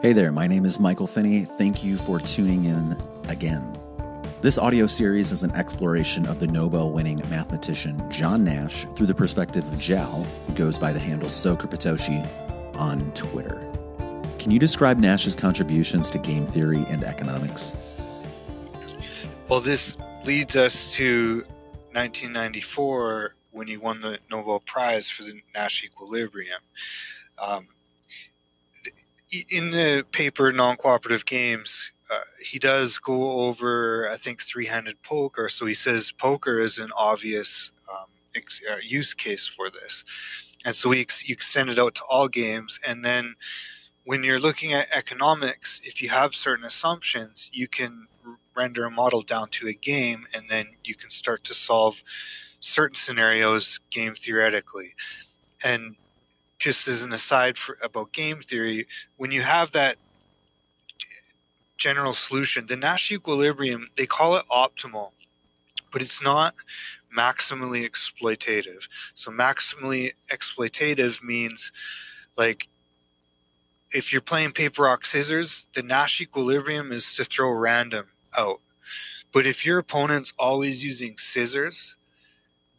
Hey there, my name is Michael Finney. Thank you for tuning in again. This audio series is an exploration of the Nobel-winning mathematician John Nash through the perspective of Jal, who goes by the handle Sokrapatoshi on Twitter. Can you describe Nash's contributions to game theory and economics? Well, this leads us to 1994 when he won the Nobel Prize for the Nash equilibrium. In the paper Non-Cooperative Games, he does go over, I think, three-handed poker. So he says poker is an obvious use case for this. And so you extend it out to all games. And then when you're looking at economics, if you have certain assumptions, you can render a model down to a game, and then you can start to solve certain scenarios game theoretically. And just as an aside about game theory, when you have that general solution, the Nash equilibrium, they call it optimal, but it's not maximally exploitative. So maximally exploitative means, like, if you're playing paper, rock, scissors, the Nash equilibrium is to throw random out. But if your opponent's always using scissors,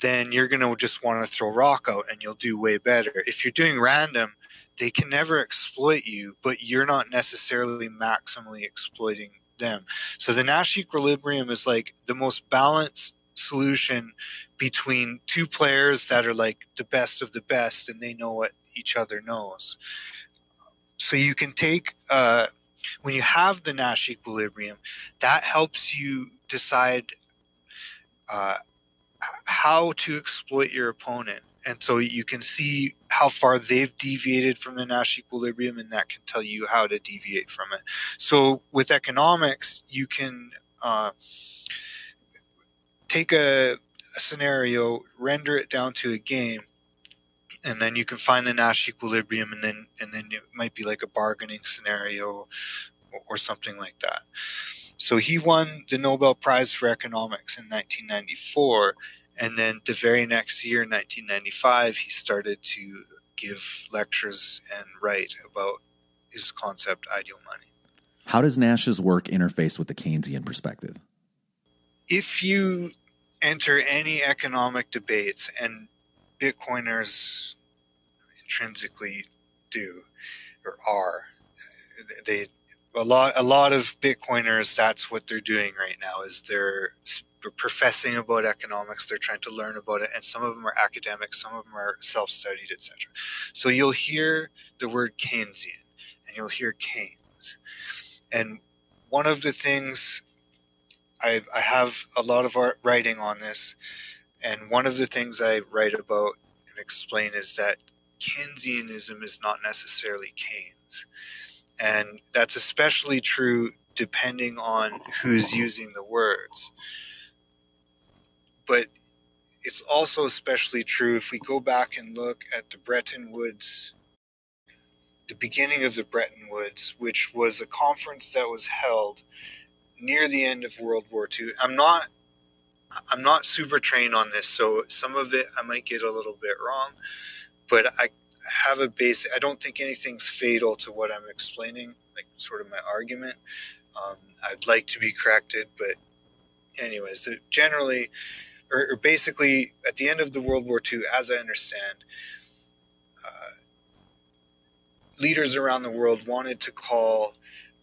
then you're going to just want to throw rock out and you'll do way better. If you're doing random, they can never exploit you, but you're not necessarily maximally exploiting them. So the Nash equilibrium is like the most balanced solution between two players that are like the best of the best and they know what each other knows. So you can take, when you have the Nash equilibrium, that helps you decide how to exploit your opponent. And so you can see how far they've deviated from the Nash equilibrium, and that can tell you how to deviate from it. So with economics, you can take a scenario, render it down to a game, and then you can find the Nash equilibrium, and then it might be like a bargaining scenario or something like that. So he won the Nobel Prize for Economics in 1994, and then the very next year, 1995, he started to give lectures and write about his concept, ideal money. How does Nash's work interface with the Keynesian perspective? If you enter any economic debates, and Bitcoiners intrinsically do or are, a lot of Bitcoiners, that's what they're doing right now, is they're professing about economics. They're trying to learn about it, and some of them are academics, some of them are self-studied, etc. So you'll hear the word Keynesian and you'll hear Keynes. And one of the things, I have a lot of writing on this, and one of the things I write about and explain is that Keynesianism is not necessarily Keynes. And that's especially true depending on who's using the words. But it's also especially true if we go back and look at the Bretton Woods, the beginning of the Bretton Woods, which was a conference that was held near the end of World War II. I'm not super trained on this, so some of it I might get a little bit wrong, but I have a basic, I don't think anything's fatal to what I'm explaining, like sort of my argument. I'd like to be corrected, but anyways, generally, or basically at the end of the World War II, as I understand, leaders around the world wanted to call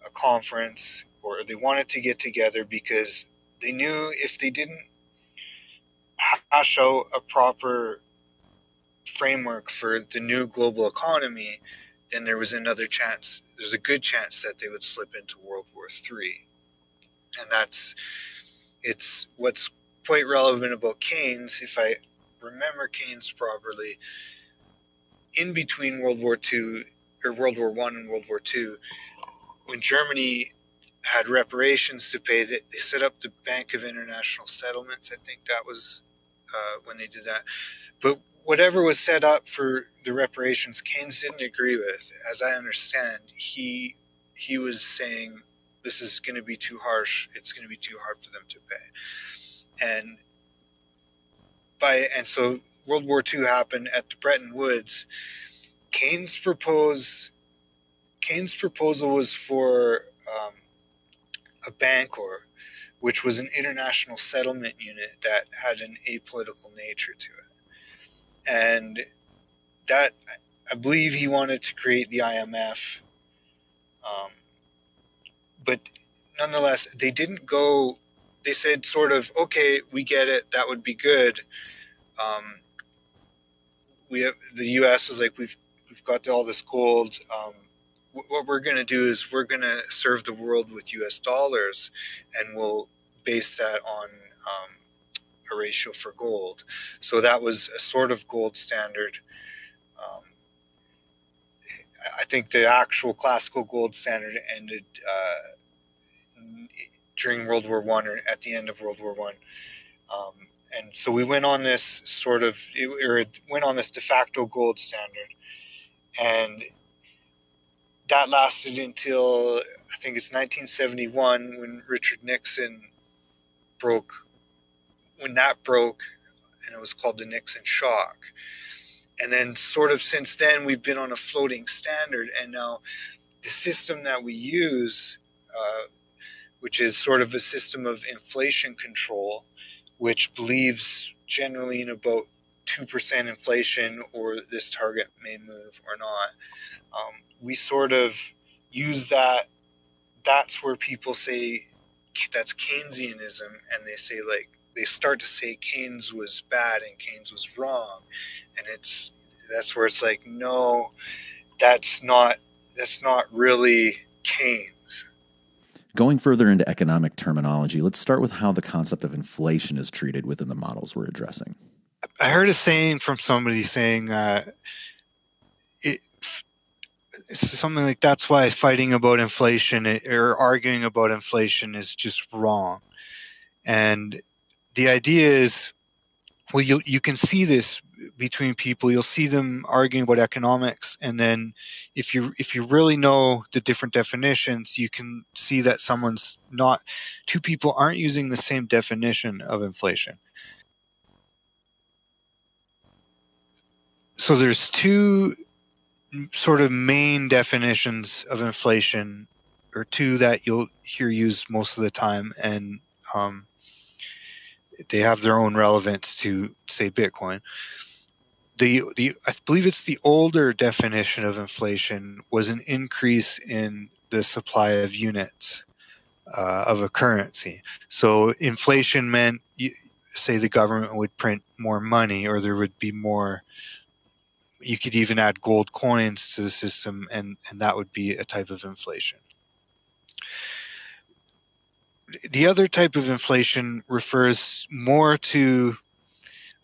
a conference, or they wanted to get together because they knew if they didn't hash out a proper framework for the new global economy, then there was another chance. There's a good chance that they would slip into World War III. And it's what's quite relevant about Keynes, if I remember Keynes properly, in between World War II, or World War I and World War II, when Germany had reparations to pay, they set up the Bank of International Settlements. I think that was when they did that. But whatever was set up for the reparations, Keynes didn't agree with. As I understand, he was saying this is going to be too harsh. It's going to be too hard for them to pay. And so World War II happened. At the Bretton Woods, Keynes proposed Keynes' proposal was for a bank, or which was an international settlement unit that had an apolitical nature to it, and that I believe he wanted to create the IMF, but nonetheless, they didn't go. They said sort of, okay, we get it, that would be good. We have, the U.S. was like, we've got all this gold. What we're going to do is we're going to serve the world with U.S. dollars, and we'll base that on a ratio for gold. So that was a sort of gold standard. Um, I think the actual classical gold standard ended during World War One, or at the end of World War One. And so we went on this went on this de facto gold standard, and that lasted until I think it's 1971 when Richard Nixon when that broke, and it was called the Nixon shock. And then sort of since then we've been on a floating standard, and now the system that we use, which is sort of a system of inflation control, which believes generally in about 2% inflation, or this target may move or not. We sort of use that. That's where people say that's Keynesianism, and they start to say Keynes was bad and Keynes was wrong, and that's where it's like, no, that's not really Keynes. Going further into economic terminology, let's start with how the concept of inflation is treated within the models we're addressing. I heard a saying from somebody saying it's something like, that's why fighting about inflation or arguing about inflation is just wrong. And the idea is, well, you can see this between people. You'll see them arguing about economics, and then if you really know the different definitions, you can see that two people aren't using the same definition of inflation. So there's two sort of main definitions of inflation, or two that you'll hear used most of the time, and they have their own relevance to, say, Bitcoin. I believe it's the older definition of inflation was an increase in the supply of units of a currency. So inflation meant, say, the government would print more money, or there would be more. You could even add gold coins to the system, and that would be a type of inflation. The other type of inflation refers more to,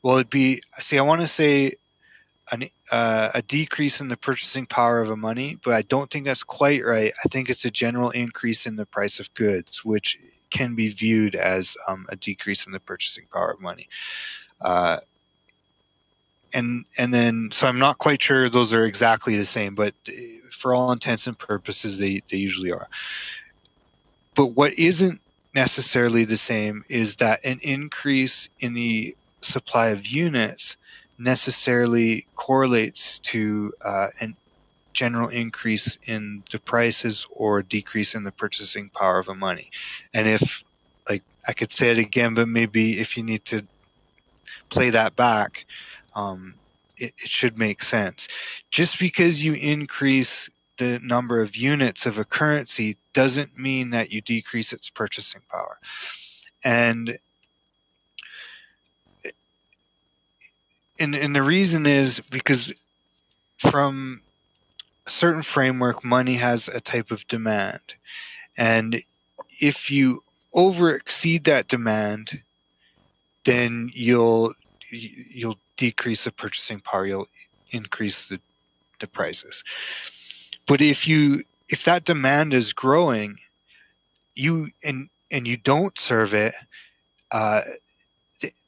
well, I want to say a decrease in the purchasing power of a money, but I don't think that's quite right. I think it's a general increase in the price of goods, which can be viewed as a decrease in the purchasing power of money. And then, so I'm not quite sure those are exactly the same, but for all intents and purposes, they usually are. But what isn't necessarily the same is that an increase in the supply of units necessarily correlates to a general increase in the prices or decrease in the purchasing power of a money. And if, like, I could say it again, but maybe if you need to play that back, it should make sense. Just because you increase the number of units of a currency doesn't mean that you decrease its purchasing power. And the reason is because from a certain framework, money has a type of demand. And if you over exceed that demand, then you'll decrease the purchasing power, you'll increase the prices. But if that demand is growing, and you don't serve it,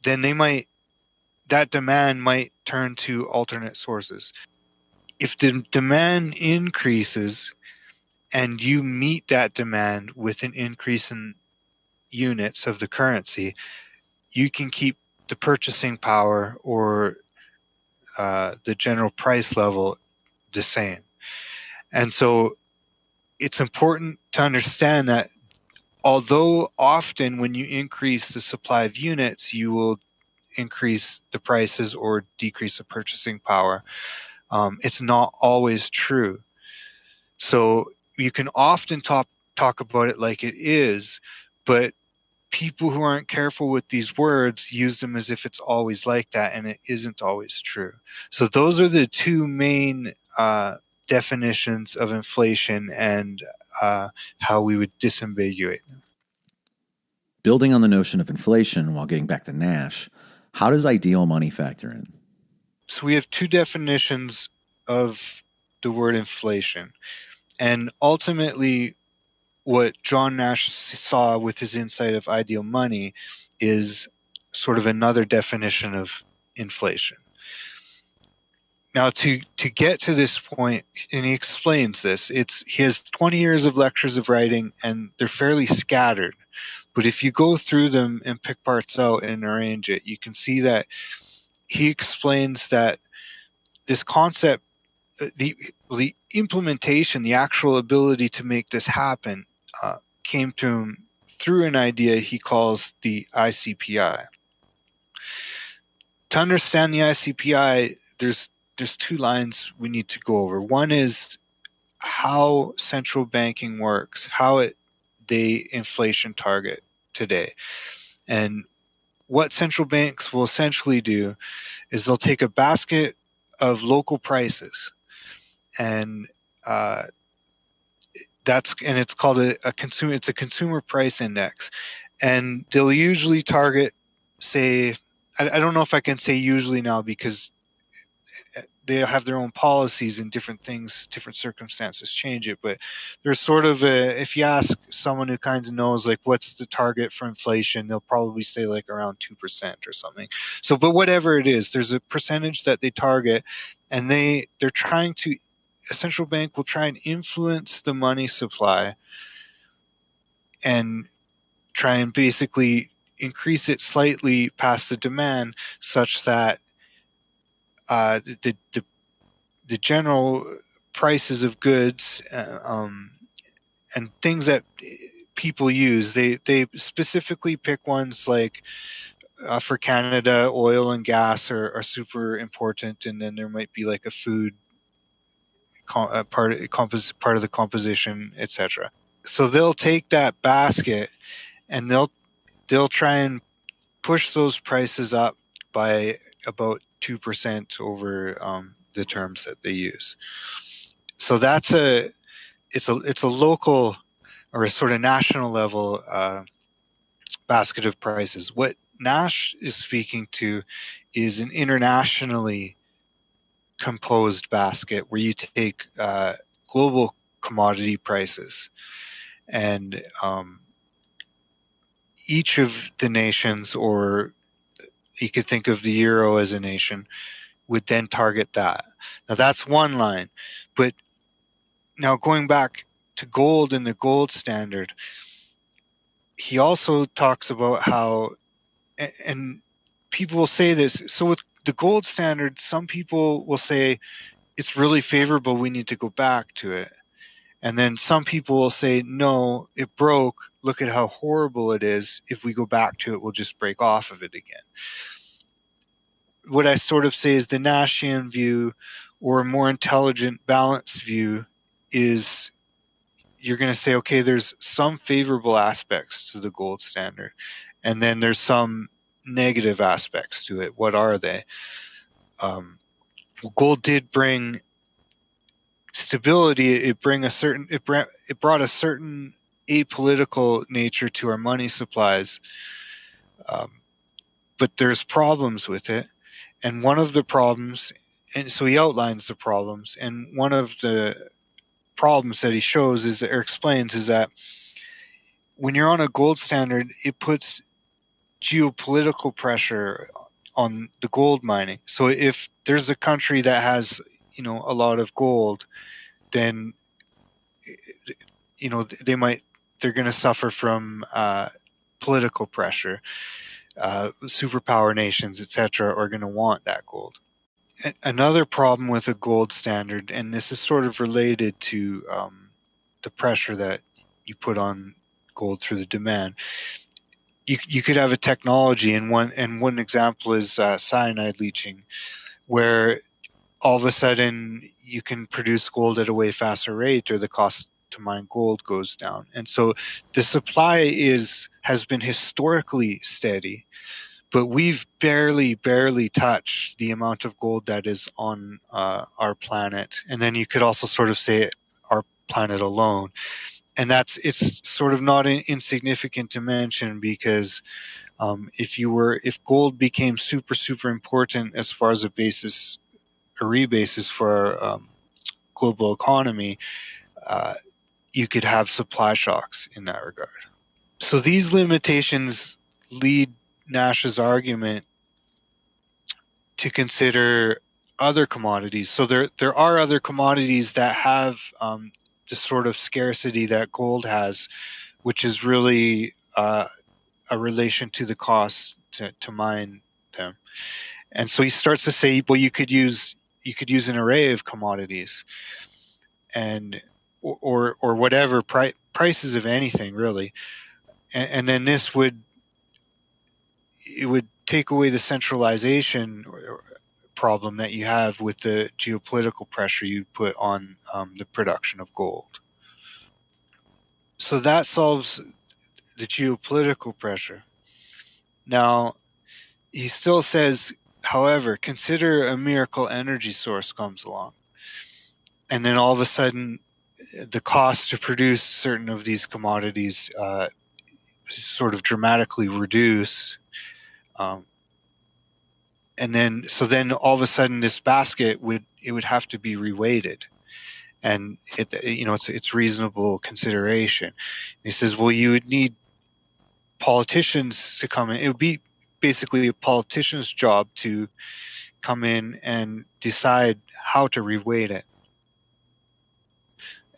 then that demand might turn to alternate sources. If the demand increases and you meet that demand with an increase in units of the currency, you can keep the purchasing power or the general price level the same. And so it's important to understand that although often when you increase the supply of units, you will increase the prices or decrease the purchasing power, it's not always true. So you can often talk about it like it is, but people who aren't careful with these words use them as if it's always like that, and it isn't always true. So those are the two main definitions of inflation and how we would disambiguate them. Building on the notion of inflation while getting back to Nash, how does ideal money factor in? So we have two definitions of the word inflation. And ultimately, what John Nash saw with his insight of ideal money is sort of another definition of inflation. Now, to get to this point, and he explains this, he has 20 years of lectures of writing, and they're fairly scattered. But if you go through them and pick parts out and arrange it, you can see that he explains that this concept, the implementation, the actual ability to make this happen, came to him through an idea he calls the ICPI. To understand the ICPI, there's two lines we need to go over. One is how central banking works, how they inflation target today. And what central banks will essentially do is they'll take a basket of local prices, and it's called a consumer price index, and they'll usually target, say, I don't know if I can say usually now because they have their own policies and different things, different circumstances change it. But there's sort of if you ask someone who kind of knows, like, what's the target for inflation, they'll probably say like around 2% or something. So, but whatever it is, there's a percentage that they target, and they're trying to, a central bank will try and influence the money supply and try and basically increase it slightly past the demand, such that the general prices of goods and things that people use, they specifically pick ones like for Canada, oil and gas are super important, and then there might be like a food part of the composition, etc. So they'll take that basket and they'll try and push those prices up by about 2% over the terms that they use. So it's a local or a sort of national level basket of prices. What Nash is speaking to is an internationally composed basket where you take global commodity prices, and each of the nations, or you could think of the euro as a nation, would then target that. Now that's one line. But now going back to gold and the gold standard, he also talks about how, and people will say this, so with the gold standard, some people will say it's really favorable, we need to go back to it. And then some people will say, no, it broke, look at how horrible it is, if we go back to it, we'll just break off of it again. What I sort of say is the Nashian view, or a more intelligent, balanced view, is you're going to say, okay, there's some favorable aspects to the gold standard, and then there's some negative aspects to it. What are they? Gold did bring stability. It brought a certain apolitical nature to our money supplies, but there's problems with it. And one of the problems, and so he outlines the problems, and one of the problems that he shows is, or explains, is that when you're on a gold standard, it puts geopolitical pressure on the gold mining. So if there's a country that has, a lot of gold, then, they're going to suffer from political pressure. Superpower nations, etc., are going to want that gold. Another problem with a gold standard, and this is sort of related to the pressure that you put on gold through the demand. You could have a technology, and one example is cyanide leaching, where all of a sudden you can produce gold at a way faster rate, or the cost to mine gold goes down. And so the supply has been historically steady, but we've barely touched the amount of gold that is on our planet. And then you could also sort of say our planet alone. And it's sort of not insignificant to mention, because if gold became super important as far as a rebasis for our global economy, you could have supply shocks in that regard. So these limitations lead Nash's argument to consider other commodities. So there are other commodities that have the sort of scarcity that gold has, which is really a relation to the cost to mine them. And so he starts to say, well, you could use an array of commodities, and or whatever prices of anything really, and then this would take away the centralization problem that you have with the geopolitical pressure you put on the production of gold. So that solves the geopolitical pressure. Now, he still says, however, consider a miracle energy source comes along, and then all of a sudden the cost to produce certain of these commodities sort of dramatically reduce, and then all of a sudden this basket would have to be reweighted, and it's reasonable consideration. And he says, well, you would need politicians to come in. It would be basically a politician's job to come in and decide how to reweight it.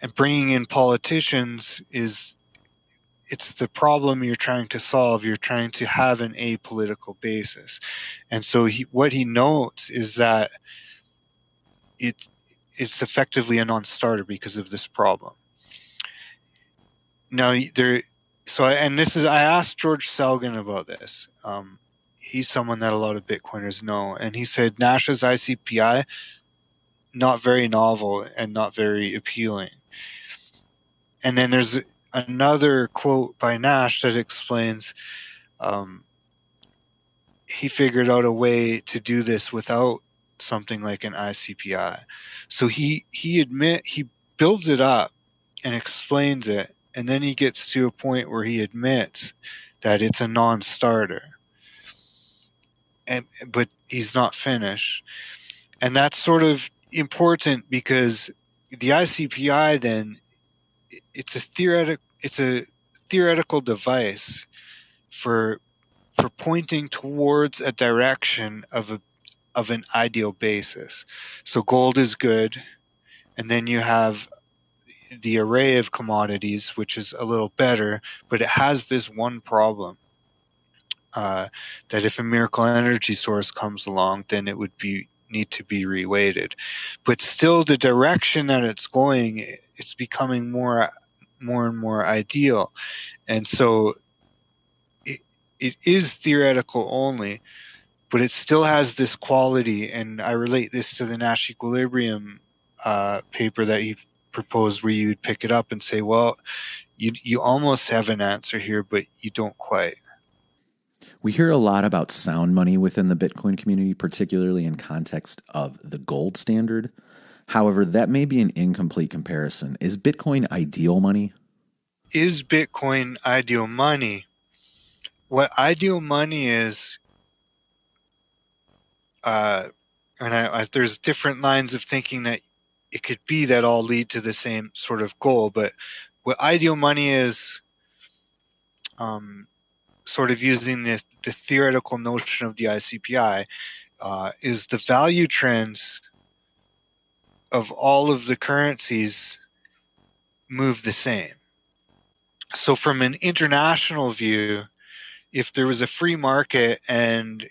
And bringing in politicians it's the problem you're trying to solve. You're trying to have an apolitical basis. And so what he notes is that it's effectively a non-starter because of this problem. Now, I asked George Selgen about this. He's someone that a lot of Bitcoiners know, and he said Nash's ICPI, not very novel and not very appealing. And then there's another quote by Nash that explains he figured out a way to do this without something like an ICPI. So he builds it up and explains it, and then he gets to a point where he admits that it's a non-starter. But he's not finished. And that's sort of important, because the ICPI then, it's a theoretical device for pointing towards a direction of an ideal basis. So gold is good, and then you have the array of commodities, which is a little better, but it has this one problem, that if a miracle energy source comes along, then it would need to be reweighted. But still, the direction that it's going, it's becoming more and more ideal. And so it is theoretical only, but it still has this quality. And I relate this to the Nash equilibrium paper that he proposed, where you would pick it up and say, well, you almost have an answer here, but you don't quite. We hear a lot about sound money within the Bitcoin community, particularly in context of the gold standard. However, that may be an incomplete comparison. Is Bitcoin ideal money? Is Bitcoin ideal money? What ideal money is, there's different lines of thinking that it could be that all lead to the same sort of goal, but what ideal money is, sort of using the theoretical notion of the ICPI, is the value trends of all of the currencies move the same. So from an international view, if there was a free market and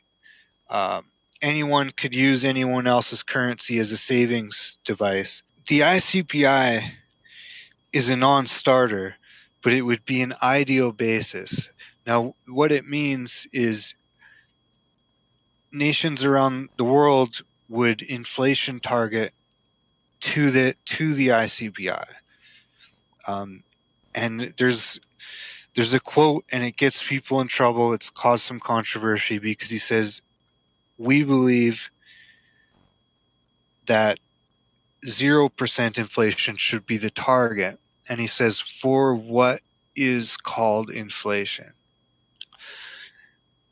anyone could use anyone else's currency as a savings device, the ICPI is a non-starter, but it would be an ideal basis. Now, what it means is nations around the world would inflation target to the ICPI. And there's a quote, and it gets people in trouble. It's caused some controversy because he says, we believe that 0% inflation should be the target. And he says, for what is called inflation.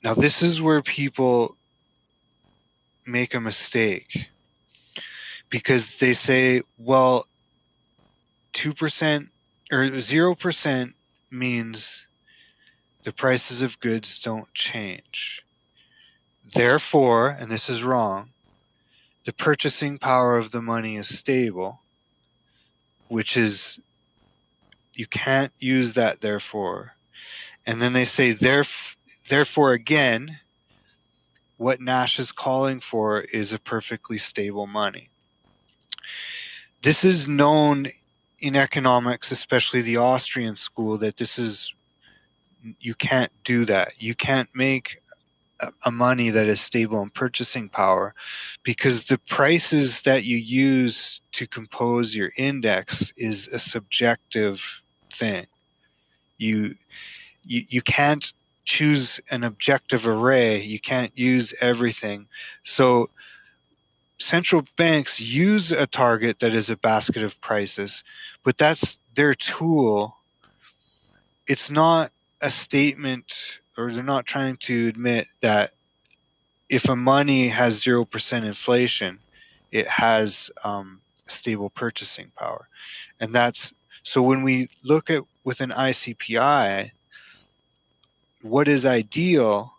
Now, this is where people make a mistake, because they say, well, 2% or 0% means the prices of goods don't change. Therefore, and this is wrong, the purchasing power of the money is stable, which is, you can't use that therefore. And then they say, therefore again, what Nash is calling for is a perfectly stable money. This is known in economics, especially the Austrian school, that this is, you can't do that. You can't make a money that is stable in purchasing power, because the prices that you use to compose your index is a subjective thing. You can't choose an objective array. You can't use everything. So central banks use a target that is a basket of prices, but that's their tool. It's not a statement, or they're not trying to admit that if a money has 0% inflation, it has stable purchasing power. And that's, so when we look at with an ICPI, what is ideal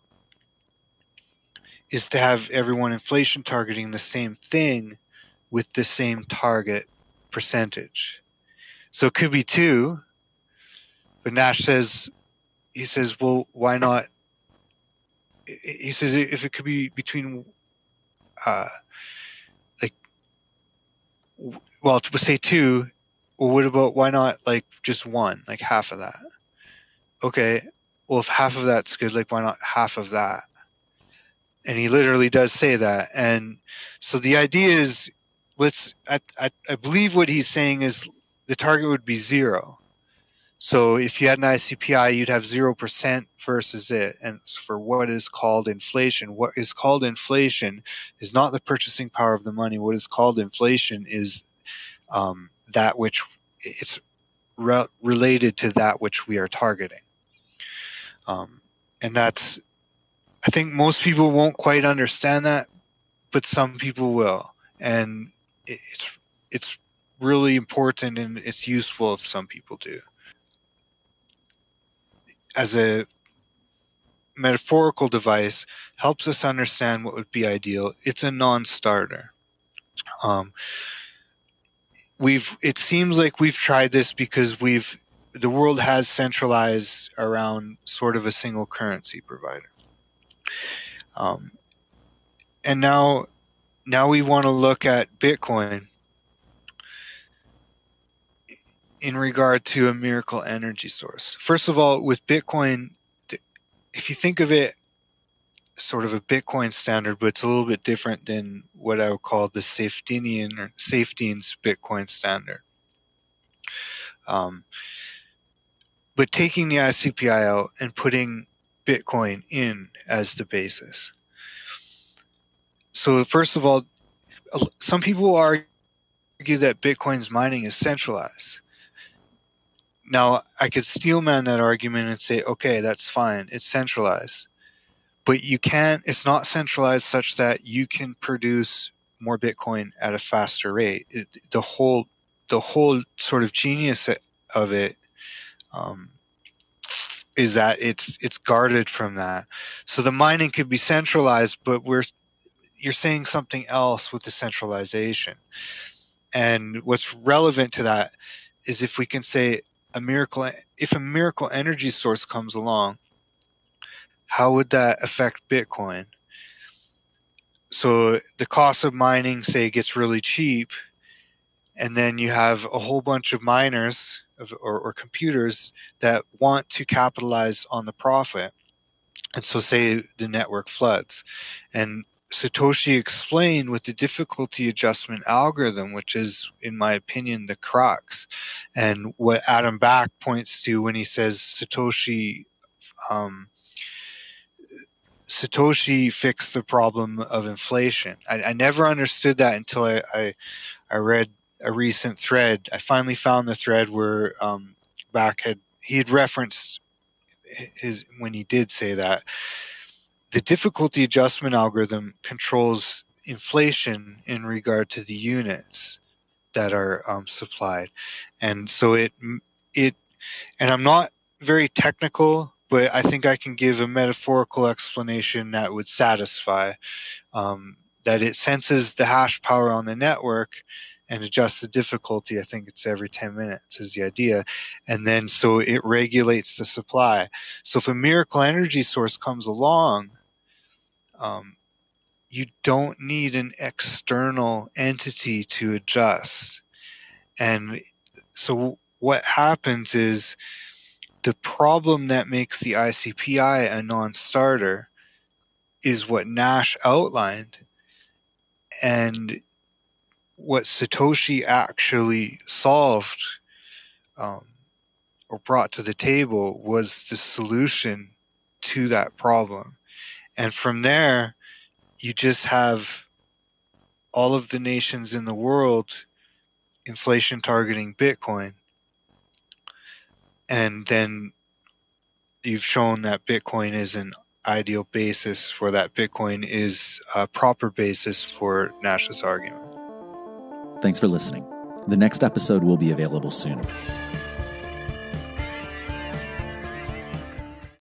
is to have everyone inflation targeting the same thing with the same target percentage. So it could be 2, but Nash says, he says, well, why not? He says if it could be between, well, to say 2, well, what about, why not like just 1, like half of that? Okay, well, if half of that's good, like why not half of that? And he literally does say that. And so the idea is, I believe what he's saying is the target would be 0. So if you had an ICPI, you'd have 0% versus it. And for what is called inflation, what is called inflation is not the purchasing power of the money. What is called inflation is that which it's related to that which we are targeting. And that's, I think most people won't quite understand that, but some people will. And it's really important, and it's useful if some people do. As a metaphorical device, helps us understand what would be ideal. It's a non-starter. It seems like we've tried this because the world has centralized around sort of a single currency provider. And now we want to look at Bitcoin in regard to a miracle energy source. First of all, with Bitcoin, if you think of it sort of a Bitcoin standard, but it's a little bit different than what I would call the Safetian or Safetian's Bitcoin standard. But taking the ICPI out and putting Bitcoin in as the basis. So first of all, some people argue that Bitcoin's mining is centralized. Now, I could steelman that argument and say, okay, that's fine, it's centralized. But you can't, it's not centralized such that you can produce more Bitcoin at a faster rate. The whole sort of genius of it is that it's guarded from that. So the mining could be centralized, but you're saying something else with the centralization. And what's relevant to that is if we can say if a miracle energy source comes along, how would that affect Bitcoin? So the cost of mining, say, gets really cheap, and then you have a whole bunch of miners, or computers that want to capitalize on the profit. And so say the network floods. And Satoshi explained with the difficulty adjustment algorithm, which is, in my opinion, the crux. And what Adam Back points to when he says Satoshi fixed the problem of inflation. I never understood that until I read a recent thread. I finally found the thread where Back had referenced when he did say that the difficulty adjustment algorithm controls inflation in regard to the units that are supplied. And so and I'm not very technical, but I think I can give a metaphorical explanation that would satisfy that it senses the hash power on the network and adjusts the difficulty. I think it's every 10 minutes is the idea. And then so it regulates the supply. So if a miracle energy source comes along, you don't need an external entity to adjust. And so what happens is the problem that makes the ICPI a non-starter is what Nash outlined. And what Satoshi actually solved or brought to the table was the solution to that problem. And from there, you just have all of the nations in the world inflation targeting Bitcoin. And then you've shown that Bitcoin is an ideal basis for that. Bitcoin is a proper basis for Nash's argument. Thanks for listening. The next episode will be available soon.